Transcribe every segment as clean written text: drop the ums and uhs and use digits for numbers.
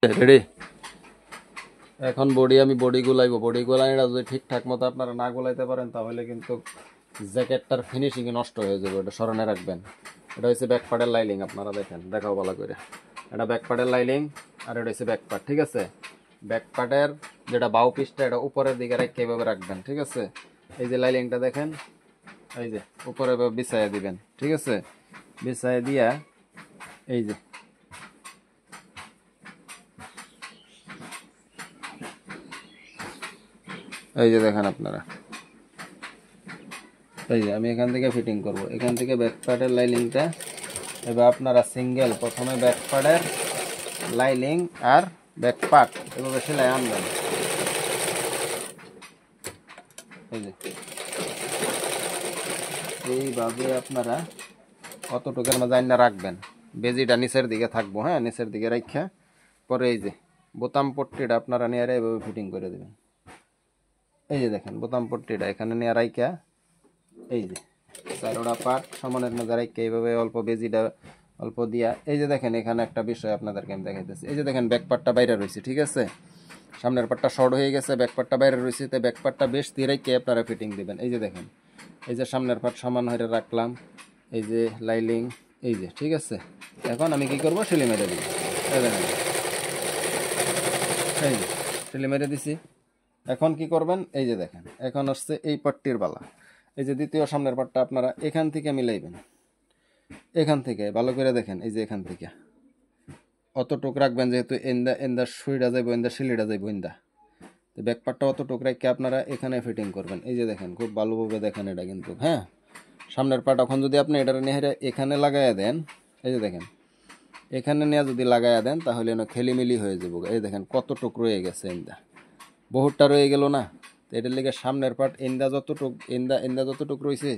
Ready. এখন আমি body গুলাইবো। Body গুলাইটা যদি ঠিকঠাক মতো আপনারা না গুলাইতে পারেন তাহলে কিন্তু জ্যাকেটটার ফিনিশিং নষ্ট হয়ে যাবে। এটা স্মরণে রাখবেন। এটা হচ্ছে ব্যাক পার্টের লাইলিং। আপনারা দেখেন, দেখাও ভালো করে। এটা ব্যাক পার্টের লাইলিং আর এটা হচ্ছে ব্যাক পার্ট। ঠিক আছে, ব্যাক পার্টের যেটা বাউ পিসটা এটা উপরের দিকে রেখে এভাবে রাখবেন। ঠিক আছে, এই যে লাইলিংটা দেখেন, এই যে উপরে বিছাইয়া দিবেন। ঠিক আছে, বিছাইয়া দিয়া এই যে দেখেন আপনারা, এই যে আমি এখান থেকে ফিটিং করব। এখান থেকে ব্যাক পার্টের লাইনিংটা এবার আপনারা সিঙ্গেল প্রথমে ব্যাক পার্টের লাইনিং আর ব্যাক পার্ট এভাবে সেলাই আনবেন। এই যে এইভাবে আপনারা অতটুকুর মাঝে আইনা রাখবেন। বেজিটা নিচের দিকে থাকবো, হ্যাঁ, নিচের দিকে রাখা পরে এই যে বোতাম পট্টিটা আপনারা নিয়ে এভাবে ফিটিং করে দেবেন। এই যে দেখেন বোতাম পট্টিটা এখানে নিয়ে রাখা, এই যে চারোটা পার্ট সমানের মধ্যে রাখা এইভাবে অল্প বেজিটা অল্প দিয়া। এই যে দেখেন এখানে একটা বিষয় আপনাদেরকে আমি দেখাইতেছি। এই যে দেখেন ব্যাক পার্টটা বাইরে রয়েছে। ঠিক আছে, সামনের পার্টটা শর্ট হয়ে গেছে, ব্যাক পার্টটা বাইরে রয়েছে। তাই ব্যাক পার্টটা বেশ দিয়ে রেখে আপনারা ফিটিং দেবেন। এই যে দেখেন, এই যে সামনের পার্ট সমান হয়ে রাখলাম, এই যে লাইলিং, এই যে। ঠিক আছে, এখন আমি কি করব, সেলাই মেরে দিব। এই দেখেন, এই যে সেলাই মেরে দিছি। এখন কি করবেন, এই যে দেখেন এখন আসছে এই পাট্টির বালা। এই যে দ্বিতীয় সামনের পাটটা আপনারা এখান থেকে মিলাইবেন। এখান থেকে ভালো করে দেখেন, এই যে এখান থেকে অতটুক রাখবেন, যেহেতু এন্দা সুইটা যাইব, এন্দা সিলিটা যাইব, এন্দা তো ব্যাক পার্টটা অতটুক রেখে আপনারা এখানে ফিটিং করবেন। এই যে দেখেন খুব ভালোভাবে দেখেন এটা কিন্তু, হ্যাঁ, সামনের পার্ট এখন যদি আপনি এটা নিয়ে এখানে লাগাইয়া দেন, এই যে দেখেন এখানে নিয়ে যদি লাগাইয়া দেন তাহলে খেলিমিলি হয়ে যাবো। এই দেখেন কতটুক রয়ে গেছে, এন্দা বহুতটা রয়ে গেল না। তো এটার লেগে সামনের পার্ট এন্দা যতটুক এন্দা যতটুক রয়েছে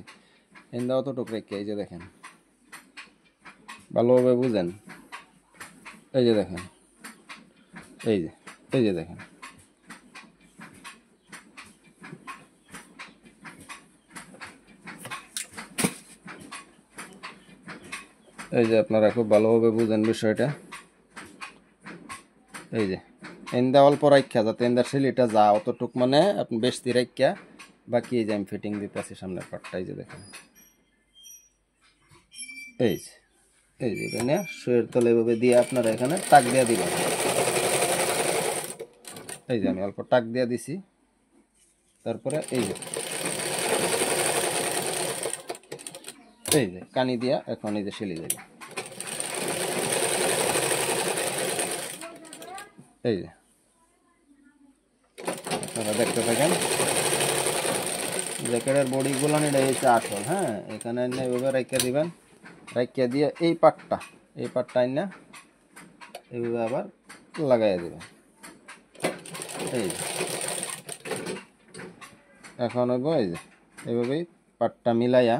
এন্দা অতটুক রেখে, এই যে দেখেন ভালোভাবে বুঝেন। এই যে দেখেন, এই যে দেখেন, এই যে আপনারা খুব ভালোভাবে বুঝেন বিষয়টা। এই যে এন্দা অল্প রাখা, যাতে এন্দার সিলিটা যা অতটুক মানে আপনি বেশি রাখা, বাকি এই যে আমি ফিটিং দিতেছি সামনের পার্টটা। এই যে দেখেন, এই যে এখানে শুয়ের তলে এভাবে দিয়ে আপনারা এখানে টাক দিয়ে দিবেন। এই যে আমি অল্প টাক দিয়ে দিছি, তারপরে এই যে কানি দিয়া এখন এই যে সেলি যাবে। এই যে আপনারা দেখতে থাকেন, জ্যাকেটের বডি গুলান এটা হচ্ছে আসল, হ্যাঁ। এখানে এভাবে রাখিয়া দিবেন, রাখিয়া দিয়ে এই পাটটা না এইভাবে আবার লাগাইয়া দিবেন। এই যে এখন হইব, এই যে এইভাবেই পাটটা মিলাইয়া,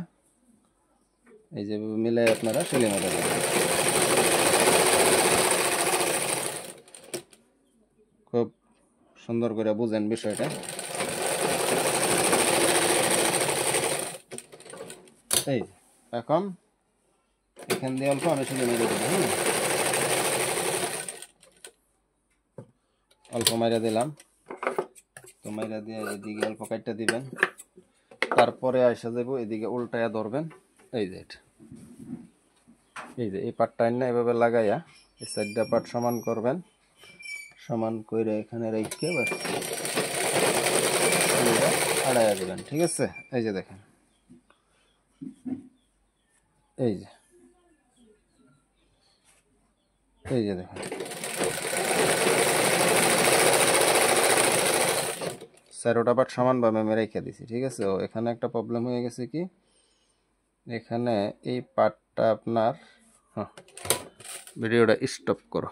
এই যে মিলাই আপনারা সেলাই মেরে দেবেন। খুব সুন্দর করে বুঝেন বিষয়টা। এই এখন এখান দিয়ে অল্প আমি সেলাই মেরে দেবো, অল্প মাইরা দিলাম। তো মাইরা দিয়ে এদিকে অল্প কাটটা দিবেন, তারপরে আসা যাব এদিকে উল্টায়া ধরবেন। এই যে এই পাটটা না এভাবে লাগাইয়া এই সাইডটা পাট সমান করবেন, সমান করে এখানে রেখে বাস আড়াইয়া দিবেন। ঠিক আছে, এই যে দেখেন, এই যে দেখেন চারোটা পাট সমানভাবে আমি রেখে দিছি। ঠিক আছে, ও এখানে একটা প্রবলেম হয়ে গেছে কি, এখানে এই পাটটা আপনার, হ্যাঁ, ভিডিওটা স্টপ করো।